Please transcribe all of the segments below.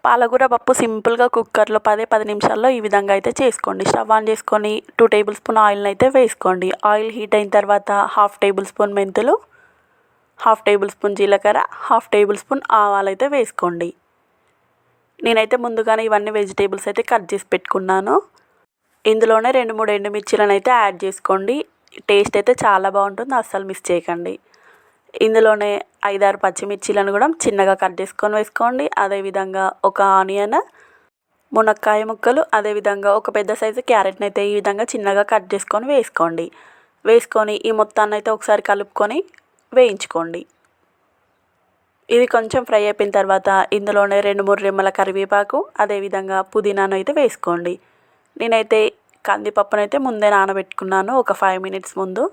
పాలకూర పప్పు సింపుల్గా కుక్కర్లో 10 నిమిషాల్లో ఈ విధంగా అయితే చేసుకోండి. స్టవ్ ఆన్ చేసుకొని 2 టేబుల్ స్పూన్ ఆయిల్ని అయితే వేసుకోండి. ఆయిల్ హీట్ అయిన తర్వాత 1/2 టేబుల్ స్పూన్ మెంతులు, 1/2 టేబుల్ స్పూన్ జీలకర్ర, 1/2 టేబుల్ స్పూన్ ఆవాలు అయితే వేసుకోండి. నేనైతే ముందుగానే ఇవన్నీ వెజిటేబుల్స్ అయితే కట్ చేసి పెట్టుకున్నాను. ఇందులోనే 2-3 ఎండుమిర్చీలను అయితే యాడ్ చేసుకోండి. టేస్ట్ అయితే చాలా బాగుంటుంది, అస్సలు మిస్ చేయకండి. ఇందులోనే 5-6 పచ్చిమిర్చీలను కూడా చిన్నగా కట్ చేసుకొని వేసుకోండి. అదేవిధంగా ఒక ఆనియన్, మునక్కాయ ముక్కలు, అదేవిధంగా ఒక పెద్ద సైజు క్యారెట్ని అయితే ఈ విధంగా చిన్నగా కట్ చేసుకొని వేసుకోండి. వేసుకొని ఈ మొత్తాన్ని అయితే ఒకసారి కలుపుకొని వేయించుకోండి. ఇది కొంచెం ఫ్రై అయిపోయిన తర్వాత ఇందులోనే 2-3 రెమ్మల కరివేపాకు, అదేవిధంగా పుదీనాను అయితే వేసుకోండి. నేనైతే కందిపప్పునైతే ముందే నానబెట్టుకున్నాను ఒక 5 మినిట్స్ ముందు.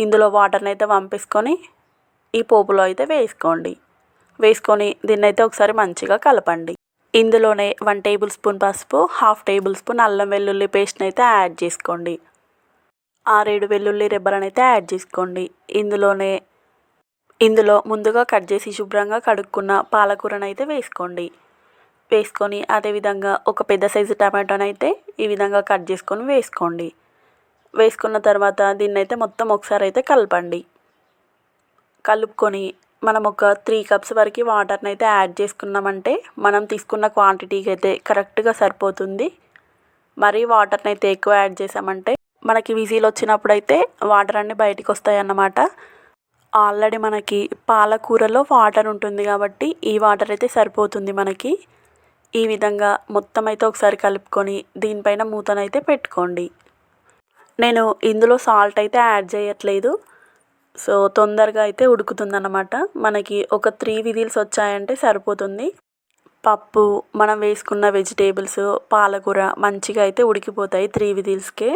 ఇందులో వాటర్ని అయితే వంపేసుకొని ఈ పోపులో అయితే వేసుకోండి. వేసుకొని దీన్ని అయితే ఒకసారి మంచిగా కలపండి. ఇందులోనే 1 టేబుల్ స్పూన్ పసుపు, 1/2 టేబుల్ స్పూన్ అల్లం వెల్లుల్లి పేస్ట్ని అయితే యాడ్ చేసుకోండి. 6-7 వెల్లుల్లి రెబ్బలను అయితే యాడ్ చేసుకోండి. ఇందులో ముందుగా కట్ చేసి శుభ్రంగా కడుక్కున్న పాలకూరను అయితే వేసుకోండి. వేసుకొని అదేవిధంగా ఒక పెద్ద సైజు టమాటోని అయితే ఈ విధంగా కట్ చేసుకొని వేసుకోండి. వేసుకున్న తర్వాత దీన్ని అయితే మొత్తం ఒకసారి అయితే కలపండి. కలుపుకొని మనం ఒక 3 కప్స్ వరకు వాటర్ని అయితే యాడ్ చేసుకున్నామంటే మనం తీసుకున్న క్వాంటిటీకి అయితే కరెక్ట్గా సరిపోతుంది. మరీ వాటర్ని అయితే ఎక్కువ యాడ్ చేసామంటే మనకి విజిల్ వచ్చినప్పుడు అయితే వాటర్ అన్నీ బయటికి వస్తాయి అన్నమాట. ఆల్రెడీ మనకి పాలకూరలో వాటర్ ఉంటుంది కాబట్టి ఈ వాటర్ అయితే సరిపోతుంది మనకి. ఈ విధంగా మొత్తం అయితే ఒకసారి కలుపుకొని దీనిపైన మూతనైతే పెట్టుకోండి. నేను ఇందులో సాల్ట్ అయితే యాడ్ చేయట్లేదు. సో తొందరగా అయితే ఉడుకుతుందన్నమాట. మనకి ఒక 3 విజిల్స్ వచ్చాయంటే సరిపోతుంది. పప్పు, మనం వేసుకున్న వెజిటేబుల్స్, పాలకూర మంచిగా అయితే ఉడికిపోతాయి 3 విజిల్స్కే.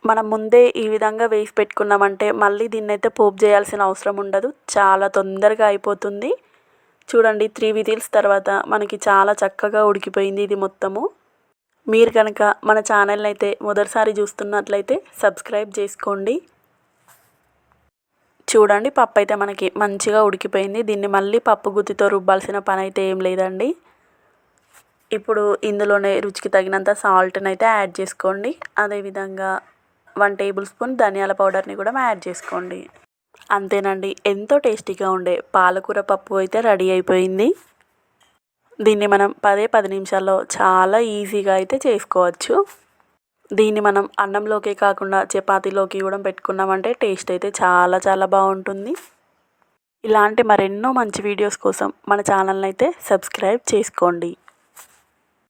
మనం ముందే ఈ విధంగా వేసి పెట్టుకున్నామంటే మళ్ళీ దీన్ని అయితే పోపు చేయాల్సిన అవసరం ఉండదు. చాలా తొందరగా అయిపోతుంది. చూడండి 3 విజిల్స్ తర్వాత మనకి చాలా చక్కగా ఉడికిపోయింది ఇది మొత్తము. మీరు కనుక మన ఛానల్ని అయితే మొదటిసారి చూస్తున్నట్లయితే సబ్స్క్రైబ్ చేసుకోండి. చూడండి పప్పు అయితే మనకి మంచిగా ఉడికిపోయింది. దీన్ని మళ్ళీ పప్పు గుత్తితో రుబ్బాల్సిన పని అయితే ఏం లేదండి. ఇప్పుడు ఇందులోనే రుచికి తగినంత సాల్ట్ని అయితే యాడ్ చేసుకోండి. అదేవిధంగా 1 టేబుల్ స్పూన్ ధనియాల పౌడర్ని కూడా యాడ్ చేసుకోండి. అంతేనండి, ఎంతో టేస్టీగా ఉండే పాలకూర పప్పు అయితే రెడీ అయిపోయింది. దీన్ని మనం 10 నిమిషాల్లో చాలా ఈజీగా అయితే చేసుకోవచ్చు. దీన్ని మనం అన్నంలోకే కాకుండా చపాతీలోకి కూడా పెట్టుకున్నామంటే టేస్ట్ అయితే చాలా చాలా బాగుంటుంది. ఇలాంటి మరెన్నో మంచి వీడియోస్ కోసం మన ఛానల్ని అయితే సబ్స్క్రైబ్ చేసుకోండి.